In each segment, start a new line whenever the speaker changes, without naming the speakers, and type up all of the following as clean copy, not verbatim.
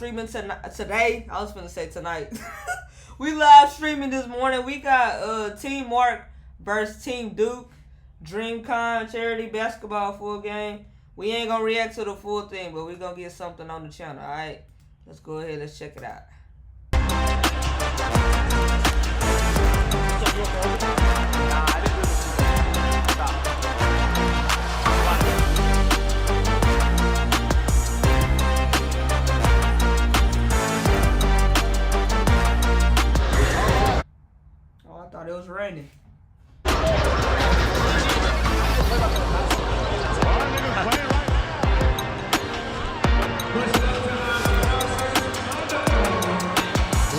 streaming today. I was going to say tonight. We live streaming this morning. We got Team Mark versus Team Duke. DreamCon charity basketball full game. We ain't going to react to the full thing, but we going to get something on the channel, all right? Let's go ahead. Let's check it out. Oh, I thought it was raining.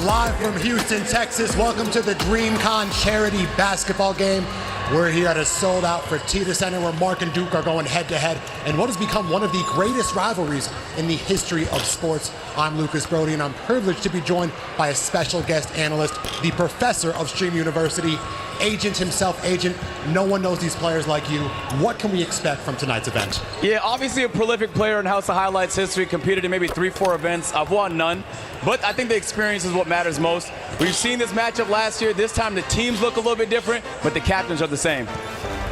Live from Houston, Texas, welcome to the DreamCon charity basketball game. We're here at a sold-out Fertitta Center where Mark and Duke are going head-to-head in what has become one of the greatest rivalries in the history of sports. I'm Lucas Brody, and I'm privileged to be joined by a special guest analyst, the professor of Stream University, Agent himself. Agent, no one knows these players like you. What can we expect from tonight's event?
Yeah, obviously a prolific player in House of Highlights history, competed in maybe 3-4 events. I've won none, but I think the experience is what matters most. We've seen this matchup last year. This time the teams look a little bit different, but the captains are the same.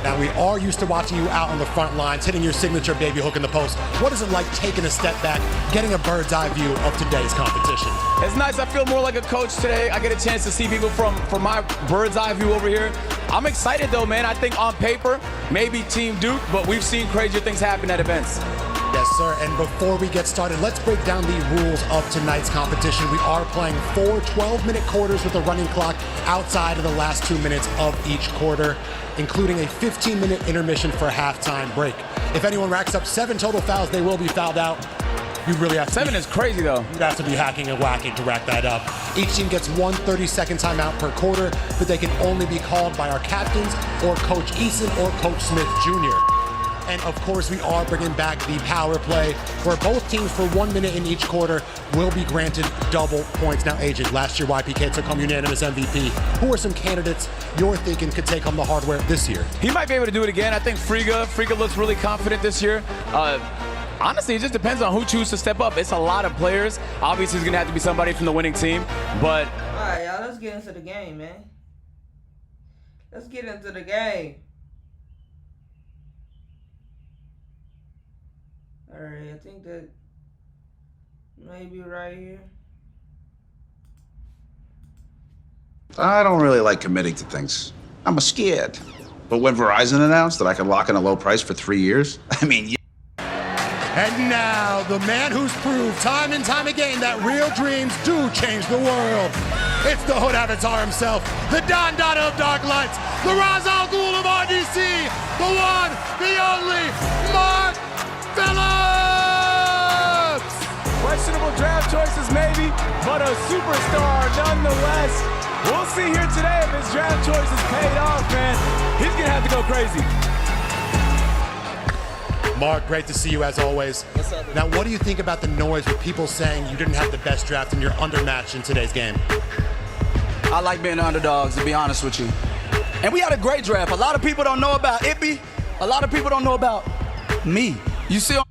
Now, we are used to watching you out on the front lines, hitting your signature baby hook in the post. What is it like taking a step back, getting a bird's eye view of today's competition?
It's nice. I feel more like a coach today. I get a chance to see people from my bird's eye view over here. I'm excited, though, man. I think on paper, maybe Team Duke, but we've seen crazier things happen at events.
Yes, sir. And before we get started, let's break down the rules of tonight's competition. We are playing 4 12-minute quarters with a running clock outside of the last 2 minutes of each quarter, including a 15-minute intermission for a halftime break. If anyone racks up 7 total fouls, they will be fouled out. You really have to
7 is crazy, though.
You'd have to be hacking and whacking to rack that up. Each team gets 1 30-second timeout per quarter, but they can only be called by our captains or Coach Eason or Coach Smith Jr. And of course, we are bringing back the power play, where both teams for 1 minute in each quarter will be granted double points. Now, Agent, last year YPK took home unanimous MVP. Who are some candidates you're thinking could take home the hardware this year?
He might be able to do it again. I think Friga looks really confident this year. Honestly, it just depends on who chooses to step up. It's a lot of players. Obviously, it's going to have to be somebody from the winning team, but...
All right, y'all, let's get into the game, man. Let's get into the game. All right, I think that maybe right here.
I don't really like committing to things. I'm scared. But when Verizon announced that I could lock in a low price for 3 years, I mean, yeah.
And now, the man who's proved time and time again that real dreams do change the world. It's the Hood Avatar himself, the Don Dada of Dark Lights, the Ra's al Ghul of RDC, the one, the only, Mark Phillips!
Questionable draft choices maybe, but a superstar nonetheless. We'll see here today if his draft choices paid off, man. He's gonna have to go crazy.
Mark, great to see you as always.
What's up?
Now, what do you think about the noise with people saying you didn't have the best draft and you're undermatched in today's game?
I like being underdogs, to be honest with you. And we had a great draft. A lot of people don't know about Ippy. A lot of people don't know about me. You see on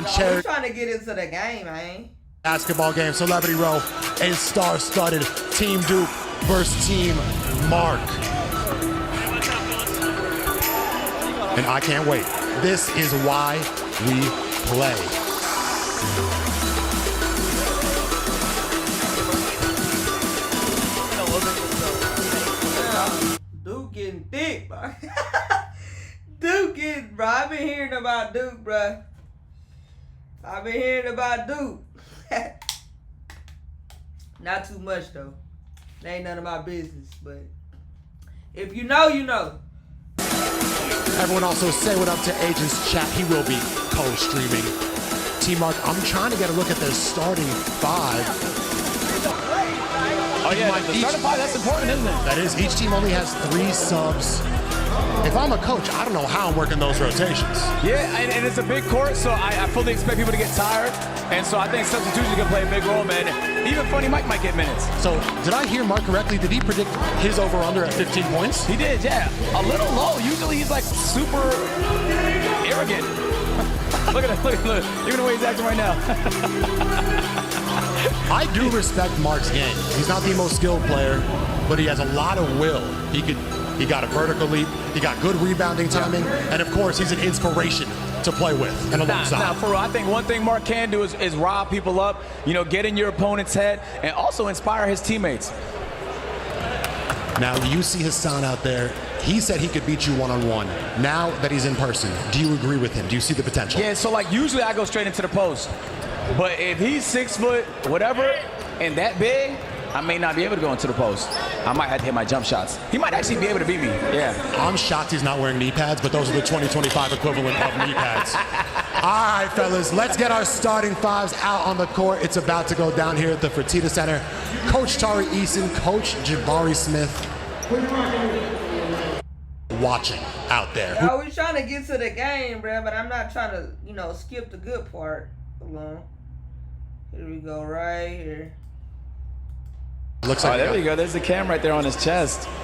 We're trying to get into the game, man.
Basketball game, Celebrity Row, a star-studded Team Duke versus Team Mark. And I can't wait. This is why we play.
Duke getting thick, bro. Duke getting, bro. I've been hearing about Duke, bro. I've been hearing about Duke. Not too much, though. That ain't none of my business, but if you know, you know.
Everyone also say what up to Agent's chat. He will be co-streaming. Team Mark, I'm trying to get a look at their starting 5.
Oh yeah, the starting 5, that's important, isn't it?
That is, each team only has 3 subs. If I'm a coach, I don't know how I'm working those rotations.
Yeah, and it's a big court, so I fully expect people to get tired. And so I think substitution can play a big role, man. Even Funny Mike might get minutes.
So, did I hear Mark correctly? Did he predict his over-under at 15 points?
He did, yeah. A little low. Usually he's like super arrogant. Look at him, look. Even the way he's acting right now.
I do respect Mark's game. He's not the most skilled player, but he has a lot of will. He got a vertical leap, he got good rebounding timing, and of course, he's an inspiration to play with and alongside.
Nah, for real, I think one thing Mark can do is rile people up, get in your opponent's head, and also inspire his teammates.
Now, you see Hassan out there. He said he could beat you one-on-one. Now that he's in person, do you agree with him? Do you see the potential?
Yeah, so usually I go straight into the post. But if he's 6 foot, whatever, and that big, I may not be able to go into the post. I might have to hit my jump shots. He might actually be able to beat me. Yeah.
I'm shocked he's not wearing knee pads, but those are the 2025 equivalent of knee pads. All right, fellas, let's get our starting fives out on the court. It's about to go down here at the Fertitta Center. Coach Tari Eason, Coach Jabari Smith watching out there.
I was trying to get to the game, bro, but I'm not trying to, skip the good part along. Here we go, right here.
Looks like
there we go. There's the cam right there on his chest.
All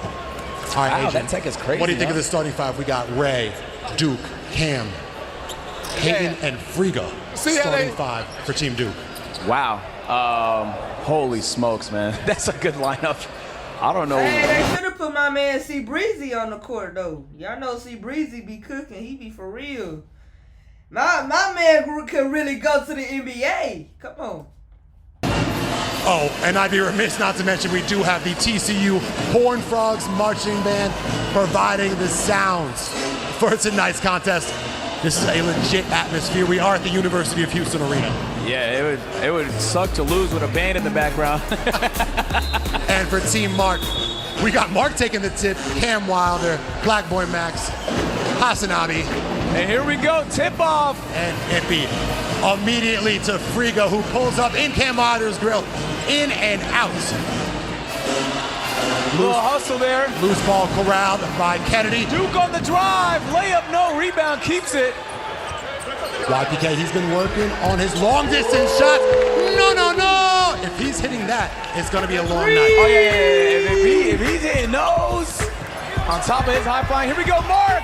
right,
wow,
Adrian,
that tech is crazy.
What do you think of the starting five? We got Ray, Duke, Cam, Hayden, and Friga. Starting five for Team Duke.
Wow. Holy smokes, man. That's a good lineup. I don't know.
Hey, they should have put my man C Breezy on the court, though. Y'all know C Breezy be cooking. He be for real. My man could really go to the NBA. Come on.
Oh, and I'd be remiss not to mention we do have the TCU Horned Frogs Marching Band providing the sounds for tonight's contest. This is a legit atmosphere. We are at the University of Houston Arena.
Yeah, it would suck to lose with a band in the background.
And for Team Mark, we got Mark taking the tip, Cam Wilder, Black Boy Max, Hasanabi.
And here we go, tip off.
And Ippy immediately to Friga, who pulls up in Cam Wilder's grill, in and out.
Little hustle there.
Loose ball corralled by Kennedy.
Duke on the drive, layup, no, rebound, keeps it.
YPK, he's been working on his long distance shots. No. If he's hitting that, it's going to be a long night.
Oh, yeah. If he's hitting those, on top of his high flying, here we go, Mark.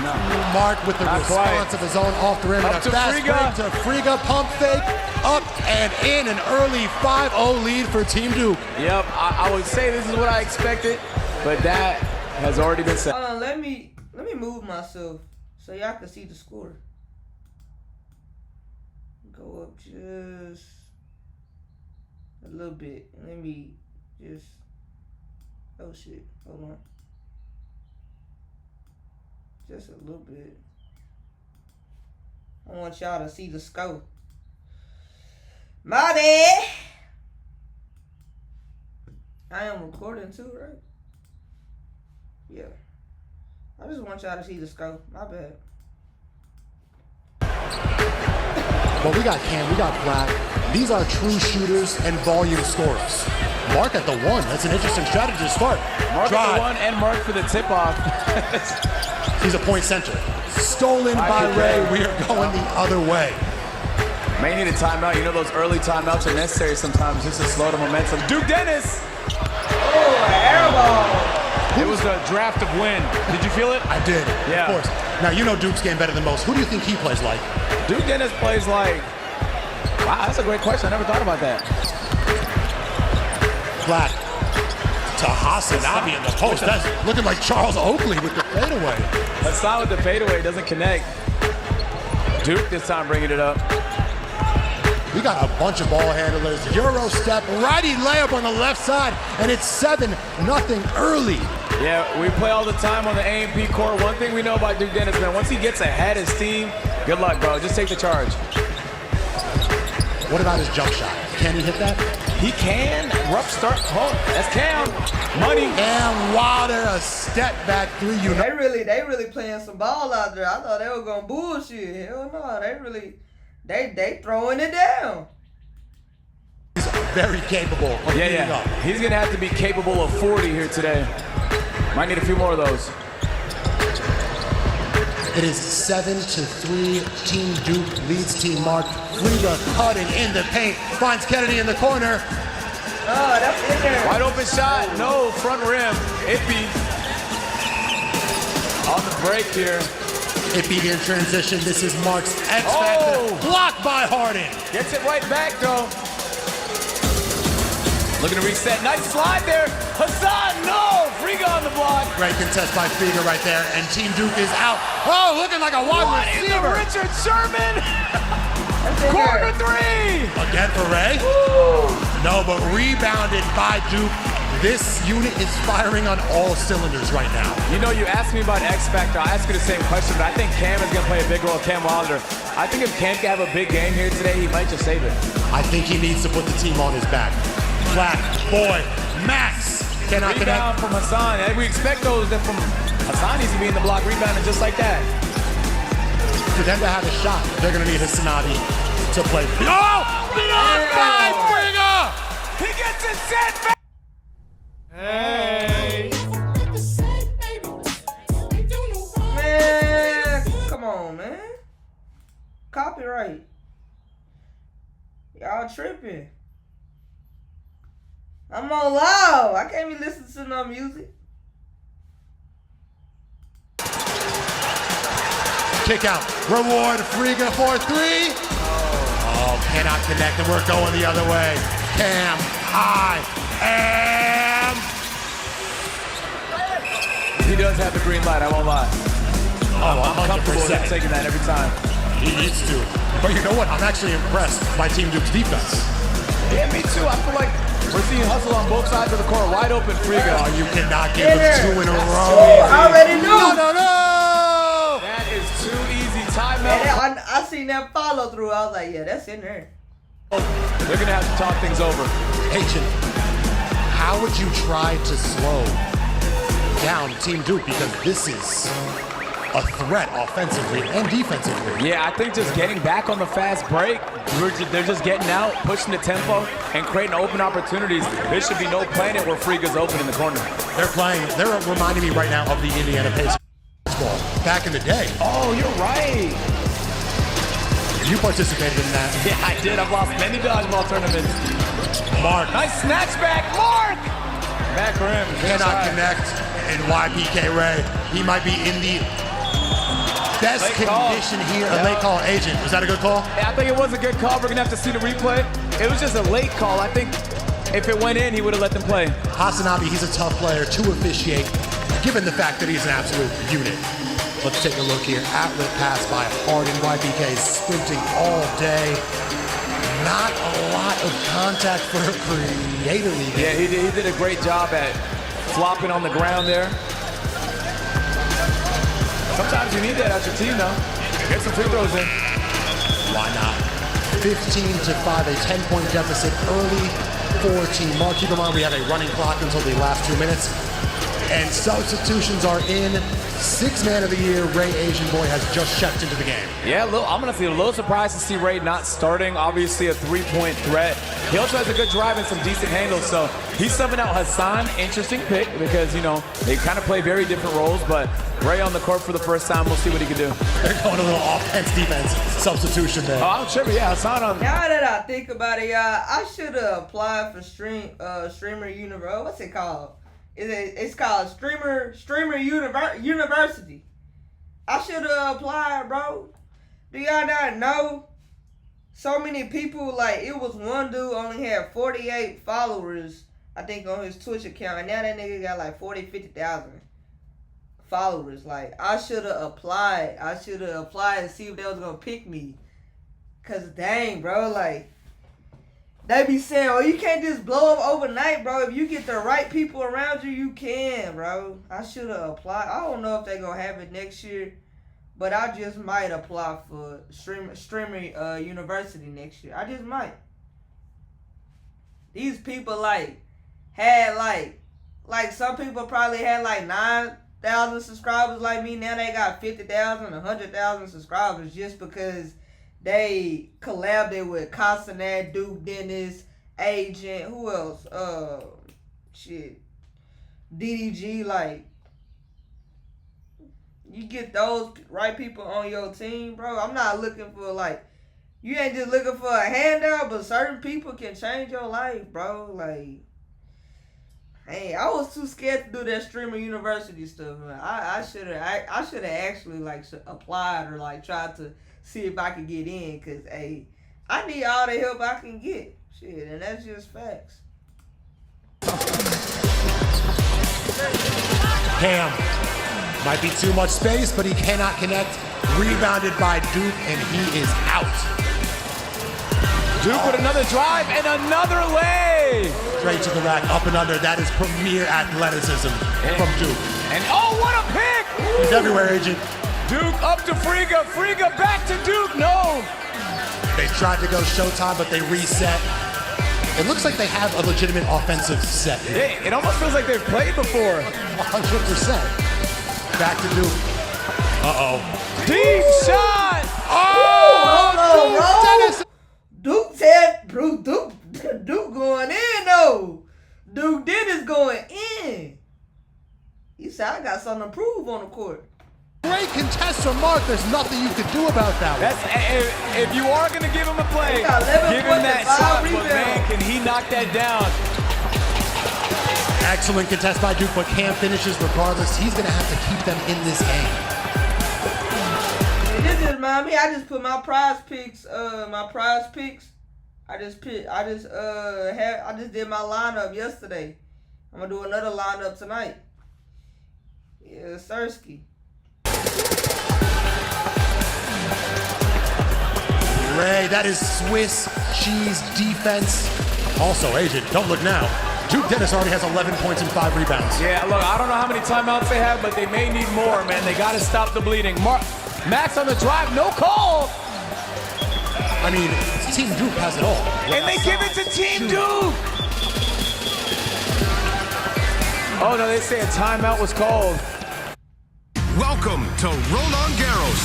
No. Mark with the response of his own off the rim.
Up
and a
to
fast
Friga.
break to Friga, pump fake, up and in, an early 5-0 lead for Team Duke.
Yep, I would say this is what I expected, but that has already been said.
Hold on, let me move myself so y'all can see the score. Go up just a little bit. Let me just, oh shit, hold on. Just a little bit. I want y'all to see the scope. My bad. I am recording too, right? Yeah. I just want y'all to see the scope. My bad.
Well, we got Cam, we got Black. These are true shooters and volume scorers. Mark at the one. That's an interesting strategy to start.
Mark at the one and Mark for the tip-off.
He's a point center. Stolen by Ray. We are going the other way.
May need a timeout. You know those early timeouts are necessary sometimes just to slow the momentum. Duke Dennis.
Oh, airball.
It was a draft of wind. Did you feel it?
I did,
yeah.
Of course. Now, you know Duke's game better than most. Who do you think he plays like?
Duke Dennis plays like, wow, that's a great question. I never thought about that.
Black to Hasanabi in the post. That's looking like Charles Oakley with the fadeaway.
That's not with the fadeaway. It doesn't connect. Duke this time bringing it up.
We got a bunch of ball handlers. Euro step, righty layup on the left side, and it's 7-0 early.
Yeah, we play all the time on the A&P court. One thing we know about Duke Dennis, man, once he gets ahead of his team, good luck, bro. Just take the charge.
What about his jump shot? Can he hit that?
He can. Rough start. Oh, that's Cam. Money.
And Wilder, a step back three.
They really playing some ball out there. I thought they were gonna bullshit. Hell no, they throwing it down.
He's very capable of beating up.
He's gonna have to be capable of 40 here today. Might need a few more of those.
It is 7-3. Team Duke leads Team Mark. Friga cutting in the paint. Finds Kennedy in the corner.
Oh, that's in there.
Wide open shot. No, front rim. Ippy. On the break here.
Ippy in transition. This is Mark's X Factor. Blocked by Harden.
Gets it right back, though. Looking to reset. Nice slide there. Hassan, no! Friga on the block.
Great contest by Friga right there, and Team Duke is out. Oh, looking like a wide receiver.
Richard Sherman. Corner three.
Again for Ray.
Woo.
No, but rebounded by Duke. This unit is firing on all cylinders right now.
You know, you asked me about X Factor. I asked you the same question, but I think Cam is going to play a big role. Cam Wilder. I think if Cam can have a big game here today, he might just save it.
I think he needs to put the team on his back. Flat, boy, Max cannot
Rebound
connect.
from Hassan. And we expect those that from Hassan needs to be in the block rebounding just like that.
For them to have a shot, they're going to need Hassanati to play. Oh! Beyond five, Friga!
He gets it set back.
Hey. Man, come on, man. Copyright. Y'all tripping. I'm on loud. I can't be listening to no music.
Kick out. Reward Friga for three. Oh, cannot connect, and we're going the other way. Cam, I am.
He does have the green light, I won't lie.
Oh,
I'm comfortable with him
100%.
taking that every time.
He needs to. But you know what? I'm actually impressed by Team Duke's defense.
Yeah, me too. I feel like we're seeing hustle on both sides of the court. Wide open Friga.
Oh, you cannot give us two in a
Oh,
row.
I already knew.
No!
That is too easy. Timeout.
And I seen that follow through. I was like, yeah, that's in there.
They're going to have to talk things over.
Agent, how would you try to slow down Team Duke? Because this is a threat offensively and defensively.
Yeah, I think just getting back on the fast break, they're just getting out, pushing the tempo, and creating open opportunities. There should be no planet where Friga's open in the corner.
They're reminding me right now of the Indiana Pacers ball back in the day.
Oh, you're right.
You participated in that.
Yeah, I did. I've lost many dodgeball tournaments.
Mark
Nice snatch back, Mark! Back rim.
cannot connect, and YPK Ray, he might be in the best
Late call.
condition here. A
Yeah.
late call. Agent, was that a good call?
Yeah, I think it was a good call. We're going to have to see the replay. It was just a late call. I think if it went in, he would have let them play.
Hasanabi, he's a tough player to officiate, given the fact that he's an absolute unit. Let's take a look here. Outlet pass by Harden. YPK is sprinting all day. Not a lot of contact for Creator League.
Yeah, he did a great job at flopping on the ground there. Sometimes you need that out your team, though. Get some free throws in.
Why not? 15-5, a 10-point deficit early for Team Mark. Keep in mind we have a running clock until the last 2 minutes. And substitutions are in. Sixth man of the year, Ray Asian Boy, has just checked into the game.
Yeah, I'm going to feel a little surprised to see Ray not starting. Obviously a three-point threat. He also has a good drive and some decent handles. So he's subbing out Hassan. Interesting pick because, you know, they kind of play very different roles. But Ray on the court for the first time. We'll see what he can do.
They're going a little offense-defense substitution there.
Oh, I'm tripping. Yeah, Hassan on.
Now that I think about it, y'all, I should have applied for Streamer University. What's it called? It's called Streamer University. I should have applied, bro. Do y'all not know? So many people, like, it was one dude only had 48 followers, I think, on his Twitch account. And now that nigga got like 50,000 followers. Like, I should have applied. I should have applied and see if they was going to pick me. Because, dang, bro, like, they be saying, oh, you can't just blow up overnight, bro. If you get the right people around you, you can, bro. I should have applied. I don't know if they're going to have it next year, but I just might apply for Streamer University next year. I just might. These people, like, had, like some people probably had, like, 9,000 subscribers like me. Now they got 50,000, 100,000 subscribers just because they collabed with Casanat, Duke Dennis, Agent, who else? DDG. Like, you get those right people on your team, bro. I'm not looking for, like, you ain't just looking for a handout, but certain people can change your life, bro. Like, hey, I was too scared to do that Streamer University stuff, man. I should have actually, like, applied or, like, tried to see if I could get in, because, hey, I need all the help I can get. Shit, and that's just facts.
Cam. Might be too much space, but he cannot connect. Rebounded by Duke, and he is out.
Duke with another drive and another lay.
Straight to the rack, up and under. That is premier athleticism from Duke.
And oh, what a pick!
He's everywhere, Agent.
Duke up to Friga. Friga back to Duke. No.
They tried to go Showtime, but they reset. It looks like they have a legitimate offensive set here.
It almost feels like they've played before.
100%. Back to Duke. Uh-oh.
Deep shot!
Oh,
Dennis!
Duke said, Duke going in though. Duke Dennis going in. He said, I got something to prove on the court.
Great contest from Mark. There's nothing you can do about that one.
If you are going to give him a play,
He got 11
give him
points
that
and 5
shot. But
rebounds.
man, can he knock that down?
Excellent contest by Duke, but Cam finishes regardless. He's going to have to keep them in this game.
And this just remind me, I just put my prize picks, I just did my lineup yesterday. I'm gonna do another lineup tonight. Yeah, Sersky.
Ray, that is Swiss cheese defense. Also, Agent, don't look now. Duke Dennis already has 11 points and 5 rebounds.
Yeah, look, I don't know how many timeouts they have, but they may need more, man. They got to stop the bleeding. Max on the drive, no call.
I mean, Team Duke has it all.
And they give it to Team Duke. Oh, no, they say a timeout was called.
Welcome to Roland Garros.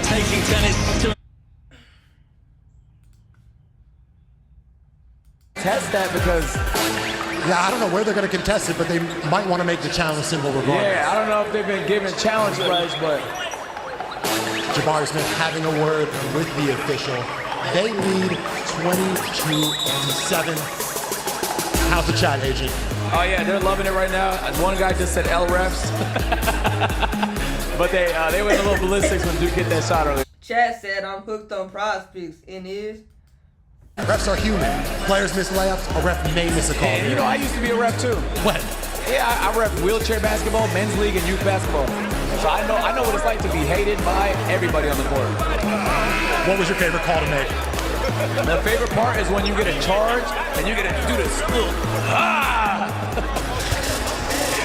Taking tennis to... Test that because...
Yeah, I don't know where they're going to contest it, but they might want to make the challenge symbol regardless.
Yeah, I don't know if they've been given challenge pledge, but...
Jabari Smith having a word with the official. They lead 22-7. How's the chat, Agent?
Oh yeah, they're loving it right now. One guy just said L refs, but they went a little ballistics when Duke hit that shot earlier.
Chad said I'm hooked on prize picks. And is.
Refs are human. Players miss layups. A ref may miss a call.
And you know, I used to be a ref too.
When?
Yeah, I ref wheelchair basketball, men's league, and youth basketball. So I know what it's like to be hated by everybody on the court.
What was your favorite call to make?
The favorite part is when you get a charge and you get to do this.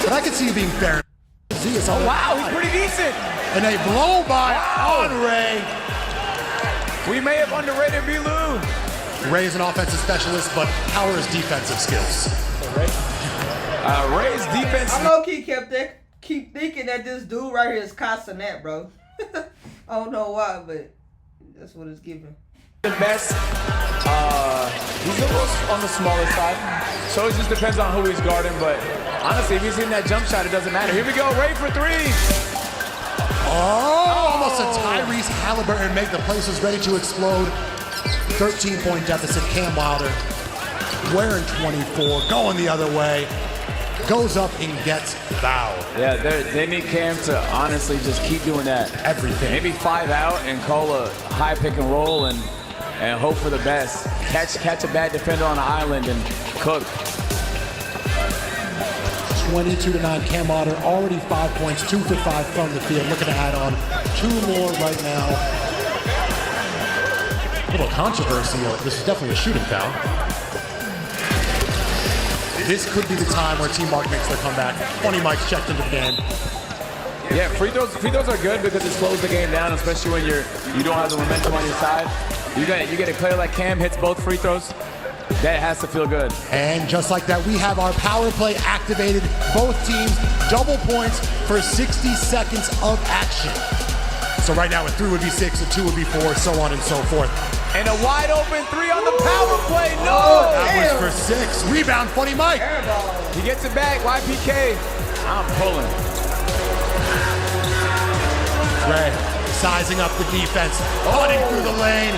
But I could see you being fair.
Oh wow, he's pretty decent.
And a blow by on Ray.
We may have underrated B-Lou.
Ray is an offensive specialist, but how are his defensive skills?
Ray's defense.
I low-key keep thinking that this dude right here is Castanet, bro. I don't know why, but that's what it's giving.
The best. He's a little on the smaller side, so it just depends on who he's guarding. But honestly, if he's hitting that jump shot, it doesn't matter. Here we go, Ray for 3.
Almost a Tyrese Halliburton make the place was ready to explode. 13-point deficit. Cam Wilder wearing 24, going the other way. Goes up and gets fouled.
Yeah, they need Cam to honestly just keep doing that.
Everything.
Maybe 5 out and call a high pick and roll and hope for the best. Catch a bad defender on an island and cook.
22-9. Cam Wilder already 5 points, 2 for 5 from the field. Looking to add on 2 more right now. A little controversial. This is definitely a shooting foul. This could be the time where Team Mark makes their comeback. Funny Mike's checked into the game.
Yeah, free throws are good because it slows the game down, especially when you don't have the momentum on your side. You get a player like Cam hits both free throws. That has to feel good.
And just like that, we have our power play activated. Both teams double points for 60 seconds of action. So right now, a 3 would be 6, a 2 would be 4, so on and so forth.
And a wide open 3 on the power play. No!
That was for 6. Rebound, Funny Mike.
He gets it back. YPK. I'm pulling.
Ray sizing up the defense, running through the lane.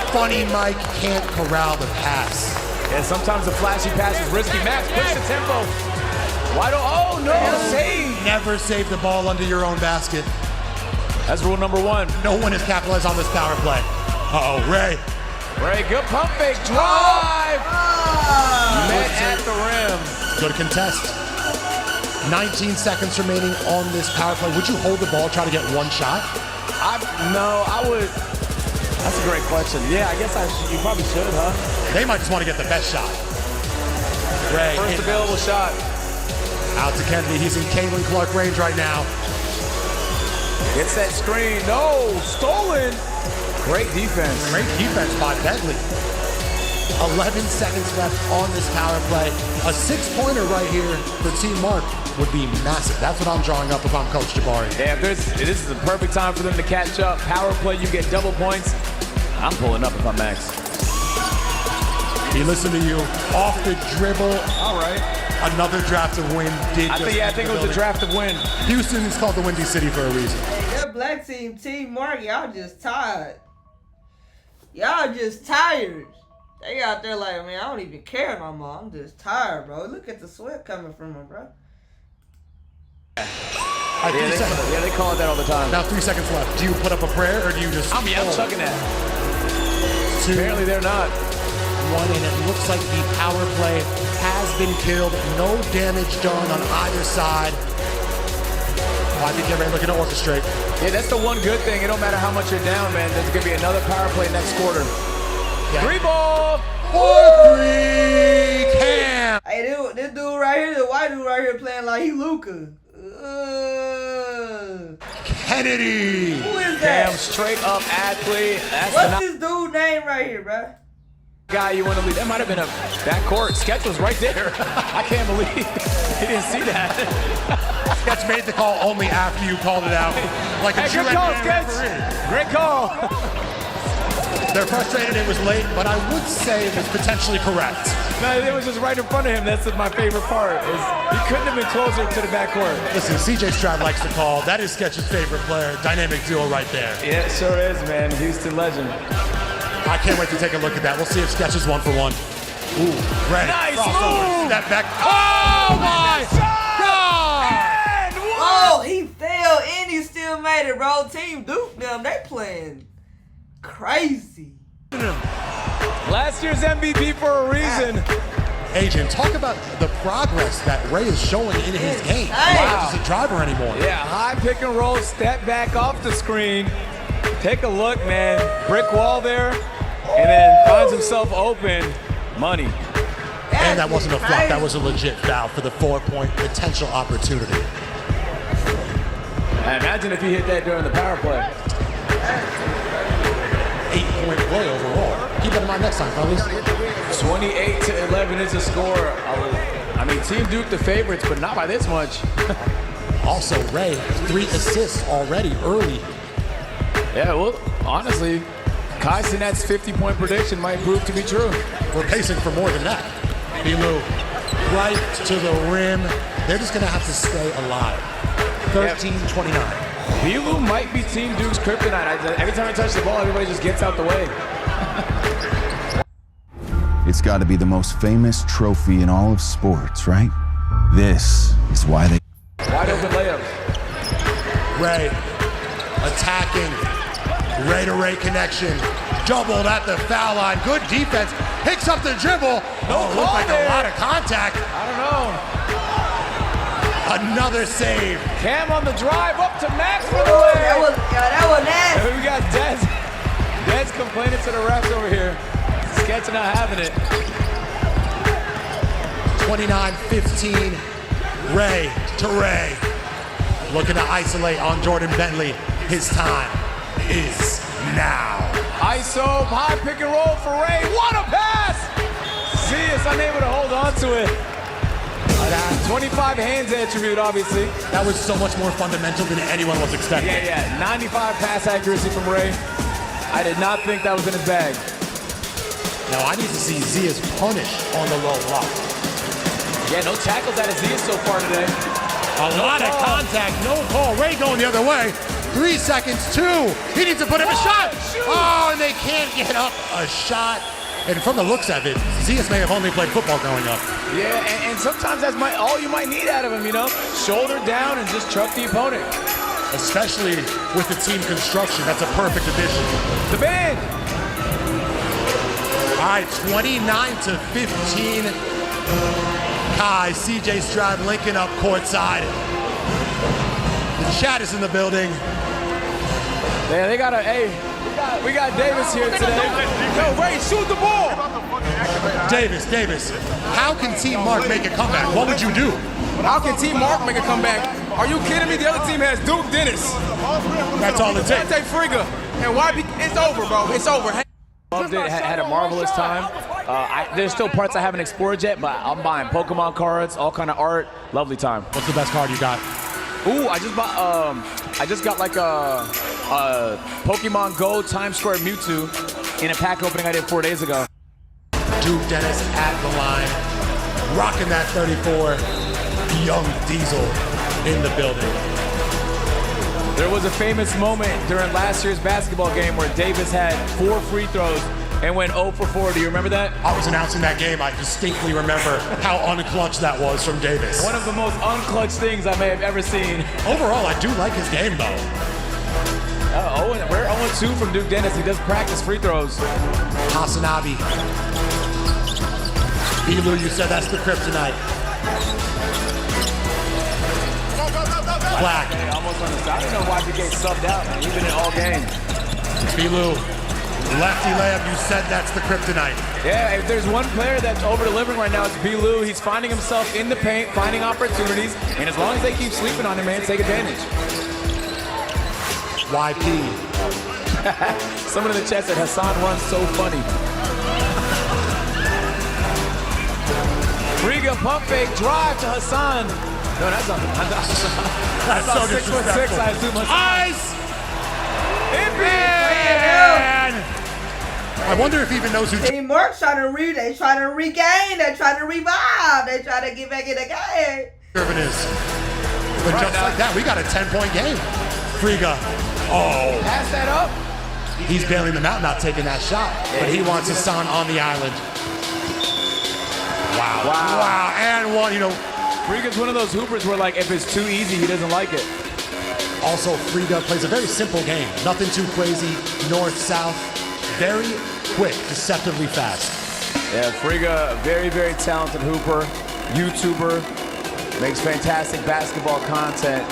Funny Mike can't corral the pass.
Yeah, sometimes the flashy pass is risky. Max, push the tempo. Oh, no, save.
Never save the ball under your own basket.
That's rule number 1.
No one has capitalized on this power play. Uh-oh, Ray.
Ray, good pump fake, drive. Met at the rim.
Good contest. 19 seconds remaining on this power play. Would you hold the ball, try to get one shot?
No, I would. That's a great question. Yeah, I guess you probably should, huh?
They might just want to get the best shot. Ray,
First available shot.
out to Kennedy. He's in Caitlin Clark range right now.
Gets that screen. No, stolen. Great defense.
Great defense by Bentley. 11 seconds left on this power play. A 6-pointer right here for Team Mark would be massive. That's what I'm drawing up if I'm Coach Jabari.
Yeah, this is the perfect time for them to catch up. Power play, you get double points. I'm pulling up if I'm Max.
He listened to you. Off the dribble.
All right.
Another draft of win.
I think it was a draft of win.
Houston is called the Windy City for a reason.
Hey, that black team, Team Mark, y'all just tired. Y'all just tired. They out there like, man, I don't even care no more. I'm just tired, bro. Look at the sweat coming from them, bro.
Yeah, they call it that all the time.
Now 3 seconds left. Do you put up a prayer or do you just...
I'm chugging that. Apparently they're not.
One, and it looks like the power play has been killed. No damage done on either side. I think they're looking to orchestrate.
Yeah, that's the one good thing. It don't matter how much you're down, man. There's going to be another power play next quarter. Yeah. 3 ball.
4-3, Cam.
Hey, this dude right here, the white dude right here playing like he Luka.
Kennedy.
Who is that?
Cam, straight up athlete.
What's this dude's name right here, bro?
Guy you want to lead. That might have been a backcourt. Sketch was right there. I can't believe he didn't see that.
Sketch made the call only after you called it out. Like a
good call, Sketch. Great call.
They're frustrated it was late, but I would say it was potentially correct.
No, it was just right in front of him. That's my favorite part. He couldn't have been closer to the backcourt.
Listen, CJ Stroud likes to call. That is Sketch's favorite player. Dynamic duo right there.
Yeah, it sure is, man. Houston legend.
I can't wait to take a look at that. We'll see if Sketch is 1 for 1. Ooh, Ray.
Nice
Crossover.
move.
Step back. Oh my God!
Oh, he fell and he still made it, bro. Team Duke, them, they playing crazy.
Last year's MVP for a reason.
Adrian, talk about the progress that Ray is showing in his game. Wow. He's not just a driver anymore.
Yeah, high pick and roll, step back off the screen. Take a look, man. Brick wall there, and then finds himself open. Money.
And that wasn't a flop. That was a legit foul for the 4-point potential opportunity.
Imagine if he hit that during the power play.
8-point play overall. Keep that in mind next time, fellas.
28-11 is the score. I mean, Team Duke the favorites, but not by this much.
Also, Ray, 3 assists already early.
Yeah, well, honestly, Kai Sinet's 50-point prediction might prove to be true.
We're pacing for more than that. Bilu, right to the rim. They're just going to have to stay alive. 13-29.
Bilu might be Team Duke's kryptonite. Every time I touch the ball, everybody just gets out the way.
It's got to be the most famous trophy in all of sports, right? This is why they...
Wide open layup.
Ray attacking. Ray-to-Ray connection. Doubled at the foul line. Good defense. Picks up the dribble. Looked like a lot of contact.
I don't know.
Another save.
Cam on the drive up to Max for the layup.
That was nasty.
And we got Dez. Dez complaining to the refs over here. Sketch not having it.
29-15. Ray to Ray. Looking to isolate on Jordan Bentley. His time is now.
ISO, high pick and roll for Ray. What a pass! Zias unable to hold on to it. 25 hands attribute, obviously.
That was so much more fundamental than anyone was expecting.
Yeah. 95 pass accuracy from Ray. I did not think that was in his bag.
Now I need to see Zias punished on the low block.
Yeah, no tackles out of Zias so far today.
A lot of contact, no call. Ray going the other way. 3 seconds, 2. He needs to put him a shot.
Shoot.
Oh, and they can't get up a shot. And from the looks of it, Zias may have only played football growing up.
Yeah, and sometimes that's all you might need out of him, you know? Shoulder down and just truck the opponent.
Especially with the team construction. That's a perfect addition.
The band.
All right, 29-15. Kai, CJ Stroud linking up courtside. The chat is in the building.
Yeah, they got we got Davis here today. Yo, Ray, shoot the ball.
Davis, how can Team Mark make a comeback? What would you do?
How can Team Mark make a comeback? Are you kidding me? The other team has Duke Dennis.
That's all it takes.
Friga. And YB, it's over, bro. It's over.
Loved it, had a marvelous time. There's still parts I haven't explored yet, but I'm buying Pokemon cards, all kind of art. Lovely time.
What's the best card you got?
Ooh, I just got like a Pokemon Go Times Square Mewtwo in a pack opening I did 4 days ago.
Duke Dennis at the line, rocking that 34. Young Diesel in the building.
There was a famous moment during last year's basketball game where Davis had 4 free throws and went 0 for 4. Do you remember that?
I was announcing that game. I distinctly remember how unclutch that was from Davis.
One of the most unclutch things I may have ever seen.
Overall, I do like his game, though.
We're 0-2 from Duke Dennis. He does practice free throws.
Hasanabi. Elu, you said that's the kryptonite. Black.
Hey, almost on the side. I don't know why he gets subbed out, man. He's been in all game.
Elu. Lefty layup, you said that's the kryptonite.
Yeah, if there's one player that's over-delivering right now, it's B-Lou. He's finding himself in the paint, finding opportunities, and as long as they keep sleeping on him, man, take advantage.
YP.
Someone in the chat said Hassan runs so funny. Riga pump fake drive to Hassan. No, that's on.
That's so
6'6",
disrespectful.
I assume.
Ice!
Man.
I wonder if he even knows who.
Team Mark's trying to regain, they're trying to revive, they're trying to get back in the game.
Irvin is. But just like that, we got a 10-point game. Friga. Oh.
Pass that up.
He's bailing them out, not taking that shot. But he wants Hassan on the island. Wow. And one,
Friga's one of those hoopers where, like, if it's too easy, he doesn't like it.
Also, Friga plays a very simple game. Nothing too crazy. North, south. Very quick, deceptively fast.
Yeah, Friga, very, very talented hooper, YouTuber, makes fantastic basketball content.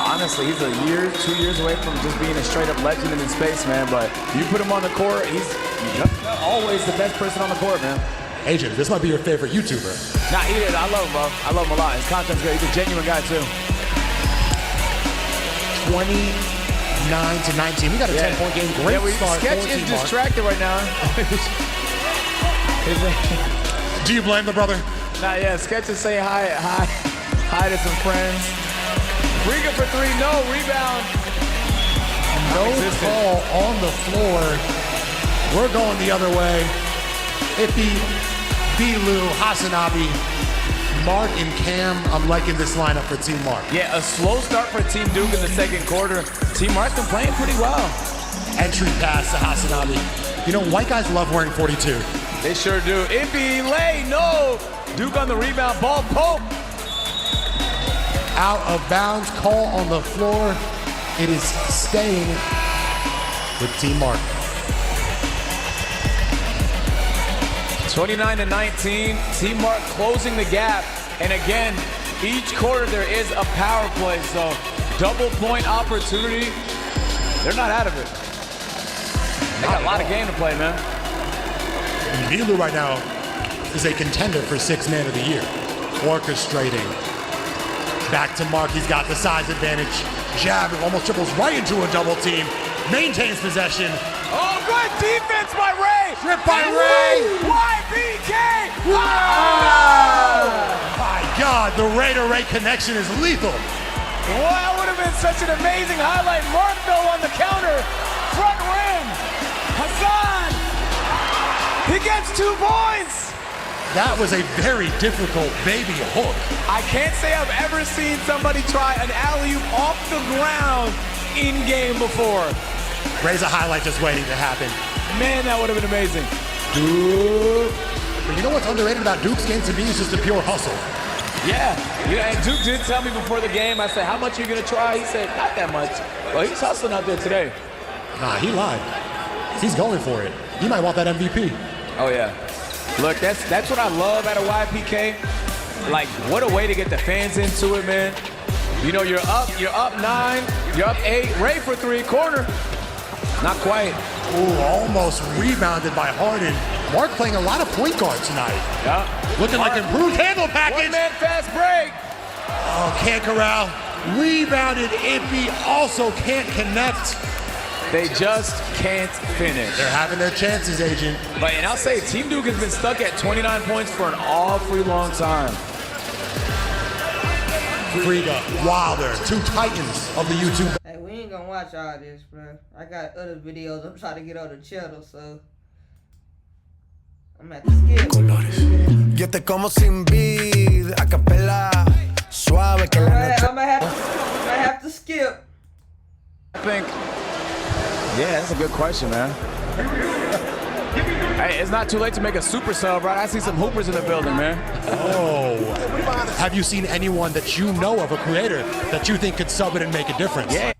Honestly, he's 2 years away from just being a straight-up legend in his space, man. But you put him on the court, he's always the best person on the court, man.
Agent, this might be your favorite YouTuber.
Nah, he is. I love him, bro. I love him a lot. His content's great. He's a genuine guy, too.
29-19. We got a 10-point game. Great start.
Sketch is distracted right now.
Do you blame the brother?
Nah, yeah. Sketch is saying hi to some friends. Riga for 3, no rebound.
No call on the floor. We're going the other way. Ippy, B-Lou, Hasanabi, Mark, and Cam. I'm liking this lineup for Team Mark.
Yeah, a slow start for Team Duke in the second quarter. Team Mark's been playing pretty well.
Entry pass to Hasanabi. White guys love wearing 42.
They sure do. Ippy, lay, no. Duke on the rebound, ball poke.
Out of bounds, call on the floor. It is staying with Team Mark.
29-19, Team Mark closing the gap. And again, each quarter there is a power play, so double point opportunity. They're not out of it. They got a lot of game to play, man.
Milu right now is a contender for 6th Man of the Year. Orchestrating. Back to Mark, he's got the size advantage. Jab, almost dribbles right into a double team. Maintains possession.
Oh, good defense by Ray.
Trip by Ray.
YBK.
Wow. My God, the Ray-to-Ray connection is lethal.
Well, that would have been such an amazing highlight. Mark, though, on the counter. Front rim. Hassan. He gets 2 points.
That was a very difficult baby hook.
I can't say I've ever seen somebody try an alley-oop off the ground in-game before.
Ray's a highlight just waiting to happen.
Man, that would have been amazing.
Duke. But you know what's underrated about Duke's game to me is just the pure hustle.
Yeah, and Duke did tell me before the game, I said, how much are you going to try? He said, not that much. Well, he's hustling out there today.
Nah, he lied. He's going for it. he might want that MVP.
Oh yeah. Look, that's what I love at a YPK. Like, what a way to get the fans into it, man. You know, you're up 9, you're up 8, Ray for 3, corner. Not quite.
Ooh, almost rebounded by Harden. Mark playing a lot of point guard tonight.
Yeah.
Looking like improved handle package.
One-man fast break.
Oh, can't corral. Rebounded. Ippy also can't connect.
They just can't finish.
They're having their chances, Agent.
And I'll say, Team Duke has been stuck at 29 points for an awfully long time.
Friga, Wilder, 2 titans of the YouTube.
Hey, we ain't gonna watch all this, bro. I got other videos I'm trying to get on the channel, so I'm at the skip.
Yo te como sin vid, a capela, suave que la noche.
I'm gonna have to skip.
I think, yeah, that's a good question, man. Hey, it's not too late to make a super sub, right? I see some hoopers in the building, man.
Oh. Have you seen anyone that you know of, a creator, that you think could sub it and make a difference?
Yeah.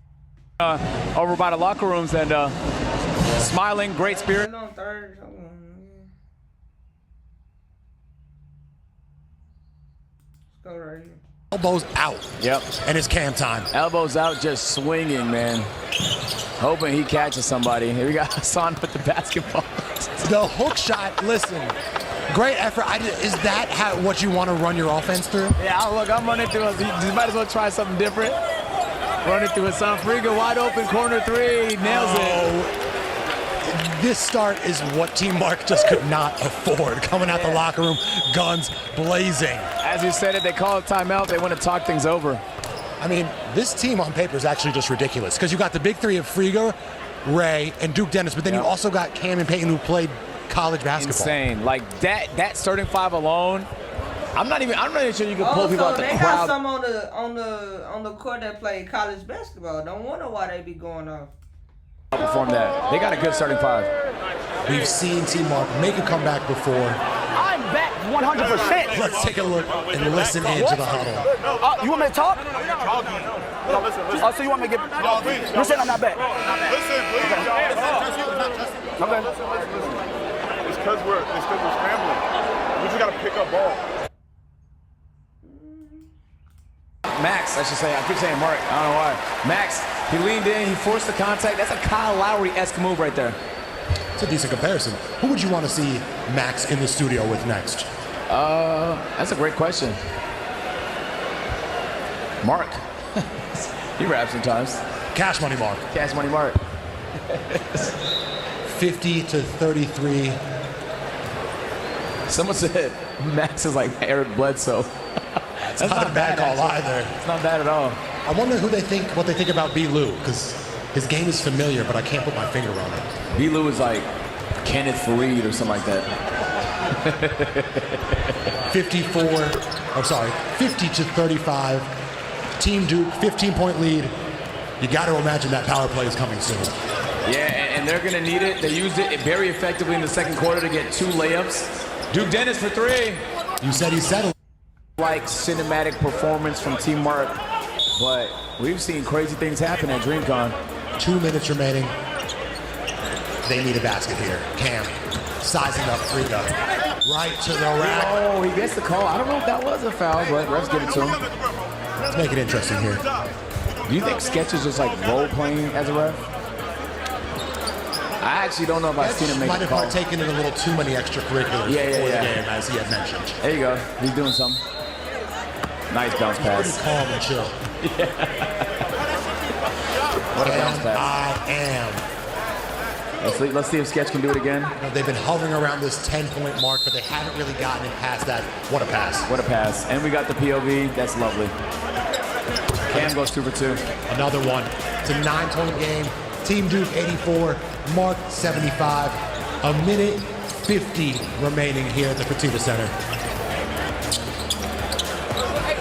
Over by the locker rooms and smiling, great spirit.
On third. Let's go right here.
Elbows out.
Yep.
And it's cam time.
Elbows out, just swinging, man. Hoping he catches somebody. Here we got Hassan with the basketball.
The hook shot, listen, great effort. Is that what you want to run your offense through?
Yeah, look, I'm running through it. You might as well try something different. Running through Hassan Friga, wide open, corner 3, nails it.
This start is what Team Mark just could not afford. Coming out the locker room, guns blazing.
As you said it, they call it timeout. They want to talk things over.
I mean, this team on paper is actually just ridiculous because you got the big 3 of Friga, Ray, and Duke Dennis, but then you also got Cam and Peyton who played college basketball.
Insane. Like that starting 5 alone. I'm not even sure you can pull people out the
they
crowd.
got some on the court that play college basketball. Don't wonder why they be going off.
Perform that. They got a good starting 5.
We've seen Team Mark make a comeback before.
I'm back 100%.
Let's take a look and listen into the huddle.
You want me to talk? Oh, so you want me to get... You said I'm not back.
Listen, please.
Okay.
It's because we're scrambling. We just got to pick up ball.
Max, I should say. I keep saying Mark. I don't know why. Max, he leaned in. He forced the contact. That's a Kyle Lowry-esque move right there.
It's a decent comparison. Who would you want to see Max in the studio with next?
That's a great question. Mark. He raps sometimes.
Cash Money Mark.
Cash Money Mark.
50-33.
Someone said Max is like Eric Bledsoe.
That's not a bad call either.
It's not bad at all.
I wonder what they think about B. Lou, because his game is familiar, but I can't put my finger on it.
B. Lou is like Kenneth Fareed or something like that.
50-35. Team Duke, 15-point lead. You got to imagine that power play is coming soon.
Yeah, and they're going to need it. They used it very effectively in the second quarter to get 2 layups. Duke Dennis for 3.
You said he settled.
Like cinematic performance from Team Mark, but we've seen crazy things happen at DreamCon.
2 minutes remaining. They need a basket here. Cam sizing up Friga. Right to the rack.
Oh, he gets the call. I don't know if that was a foul, but refs give it to him.
Let's make it interesting here.
Do you think Sketch is just like role playing as a ref? I actually don't know if I've seen him make
might
a
have
call.
partaken in a little too many extracurriculars before the game, as he had mentioned.
There you go. He's doing something. Nice bounce pass.
Pretty calm and chill.
What a bounce pass.
I am.
Let's see if Sketch can do it again.
You know, they've been hovering around this 10-point mark, but they haven't really gotten it past that. What a pass.
What a pass. And we got the POV. That's lovely. Cam goes 2 for 2.
Another one. It's a 9-point game. Team Duke 84, Mark 75. A minute 50 remaining here at the Fertitta Center.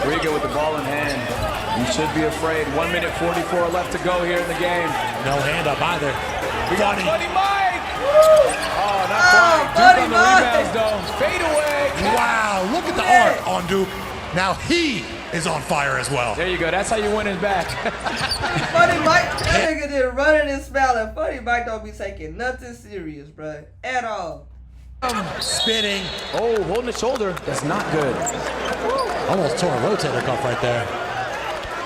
Riga with the ball in hand. You should be afraid. 1 minute 44 left to go here in the game.
No hand up either.
We got Buddy Mike! Oh, not quite. Duke on the rebounds, though. Fade away.
Wow, look at the art on Duke. Now he is on fire as well.
There you go. That's how you win his back.
Funny Mike, that nigga just running and smiling. Funny Mike don't be taking nothing serious, bro, at all.
Spinning.
Oh, holding the shoulder. That's not good.
Almost tore a rotator cuff right there.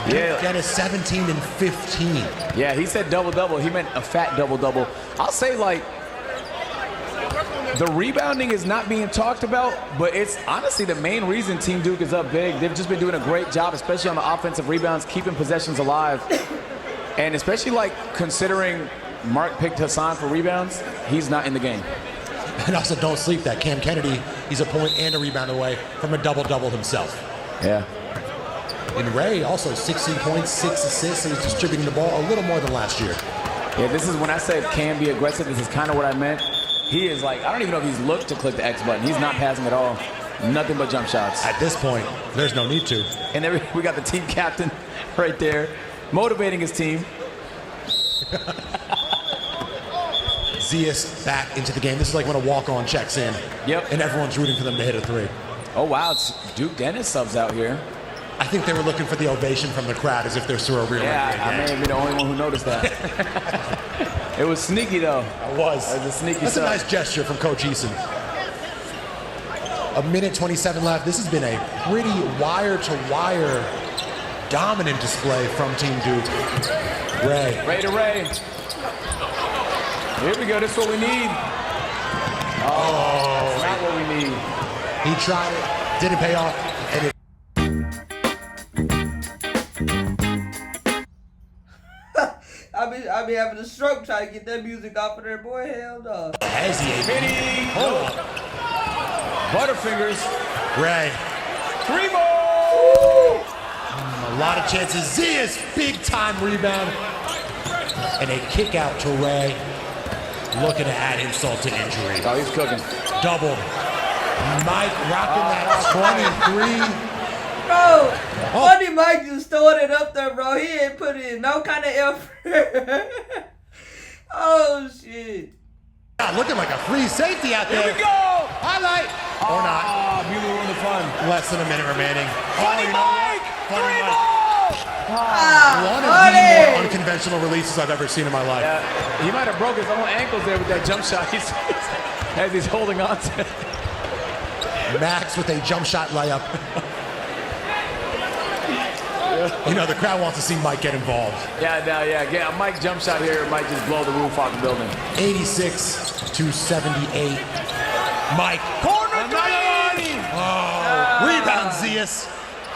Yeah.
That is 17 and 15.
Yeah, he said double-double. He meant a fat double-double. I'll say, like, the rebounding is not being talked about, but it's honestly the main reason Team Duke is up big. They've just been doing a great job, especially on the offensive rebounds, keeping possessions alive. And especially, like, considering Mark picked Hassan for rebounds, he's not in the game.
And also, don't sleep that Cam Kennedy, he's a point and a rebound away from a double-double himself.
Yeah.
And Ray also 16 points, 6 assists, and he's distributing the ball a little more than last year.
Yeah, this is when I said Cam be aggressive, this is kind of what I meant. He is like, I don't even know if he's looked to click the X button. He's not passing at all. Nothing but jump shots.
At this point, there's no need to.
And then we got the team captain right there, motivating his team.
Zias back into the game. This is like when a walk-on checks in.
Yep.
And everyone's rooting for them to hit a three.
Oh, wow. It's Duke Dennis subs out here.
I think they were looking for the ovation from the crowd as if they're through a real
Yeah,
NBA
I may have been the only one who noticed that. It was sneaky, though.
It was.
It was a sneaky
That's
sub.
a nice gesture from Coach Eason. A minute 27 left. This has been a pretty wire-to-wire dominant display from Team Duke. Ray.
Ray to Ray. Here we go. This is what we need. Oh, that's not what we need.
He tried it, didn't pay off, and it.
I be having a stroke trying to get that music off of there, boy. Hell no.
Vinny.
Hold up.
Butterfingers.
Ray.
Three more.
A lot of chances. Zias, big time rebound. And a kick out to Ray. Looking to add insult to injury.
Oh, he's cooking.
Double. Mike rocking that 23.
Bro, Funny Mike just throwing it up there, bro. He ain't put in no kind of effort. Oh, shit.
Looking like a free safety out there.
Here we go.
Highlight. Or not.
Ah, Bueller ruined the fun.
Less than a minute remaining.
Funny Mike.
Funny
Three
Mike.
ball.
One of the more unconventional releases I've ever seen in my life.
He might have broke his own ankles there with that jump shot. As he's holding on to it.
Max with a jump shot layup. You know, the crowd wants to see Mike get involved.
Yeah, get a Mike jump shot here might just blow the roof off the building.
86-78. Mike.
Corner three!
Oh, rebound, Zias.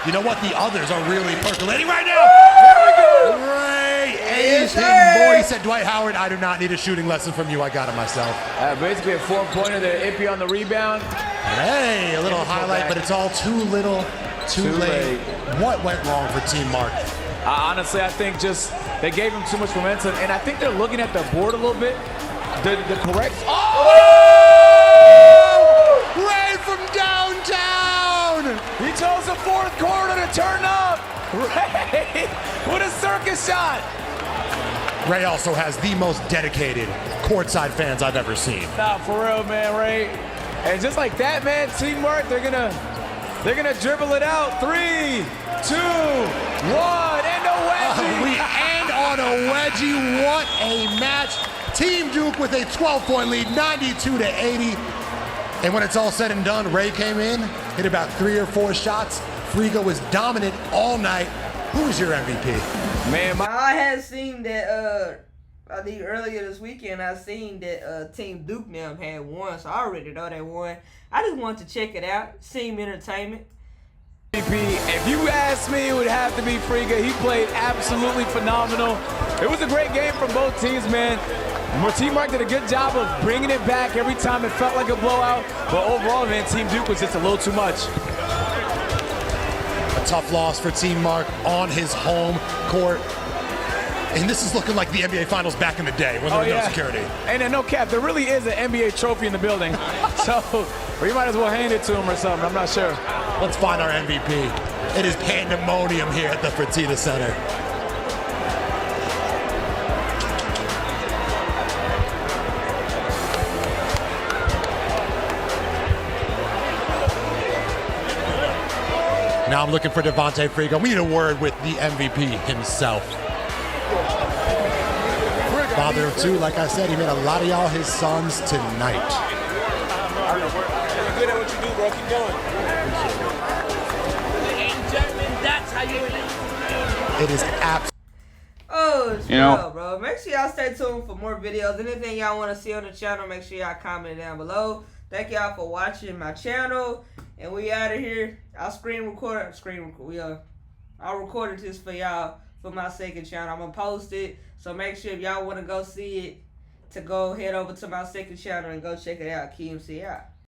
You know what? The others are really percolating right now.
Here we go!
Ray Asian boy. He said, Dwight Howard, I do not need a shooting lesson from you. I got it myself.
Basically a 4-pointer there. Ippy on the rebound.
Hey, a little highlight, but it's all too little, too late. What went wrong for Team Mark?
Honestly, I think just they gave him too much momentum, and I think they're looking at the board a little bit. The correct.
Oh! Ray from downtown!
He chose the fourth quarter to turn up. Ray with a circus shot.
Ray also has the most dedicated courtside fans I've ever seen.
Nah, for real, man, Ray. And just like that, man, teamwork, they're gonna dribble it out. 3, 2, 1, and a wedgie.
We end on a wedgie. What a match. Team Duke with a 12-point lead, 92-80. And when it's all said and done, Ray came in, hit about 3 or 4 shots. Frigo was dominant all night. Who was your MVP?
Man,
I had seen that, I think earlier this weekend, I seen that Team Duke now had won, so I already know they won. I just wanted to check it out, Seam Entertainment.
If you ask me, it would have to be Friga. He played absolutely phenomenal. It was a great game from both teams, man. Team Mark did a good job of bringing it back every time it felt like a blowout. But overall, man, Team Duke was just a little too much.
A tough loss for Team Mark on his home court. And this is looking like the NBA Finals back in the day when there was no security.
And no cap, there really is an NBA trophy in the building. So, or you might as well hand it to him or something. I'm not sure.
Let's find our MVP. It is pandemonium here at the Fertitta Center. Now I'm looking for Devontae Frigo. We need a word with the MVP himself. Father of two, like I said, he made a lot of y'all his sons tonight.
You're good at what you do, bro. Keep going.
Ladies and gentlemen, that's how you win.
It is absolutely.
Oh, it's bro. Make sure y'all stay tuned for more videos. Anything y'all want to see on the channel, make sure y'all comment down below. Thank y'all for watching my channel. And we out of here. I'll I'll record this for y'all for my second channel. I'm going to post it. So make sure if y'all want to go see it, to go head over to my second channel and go check it out. Keymc out.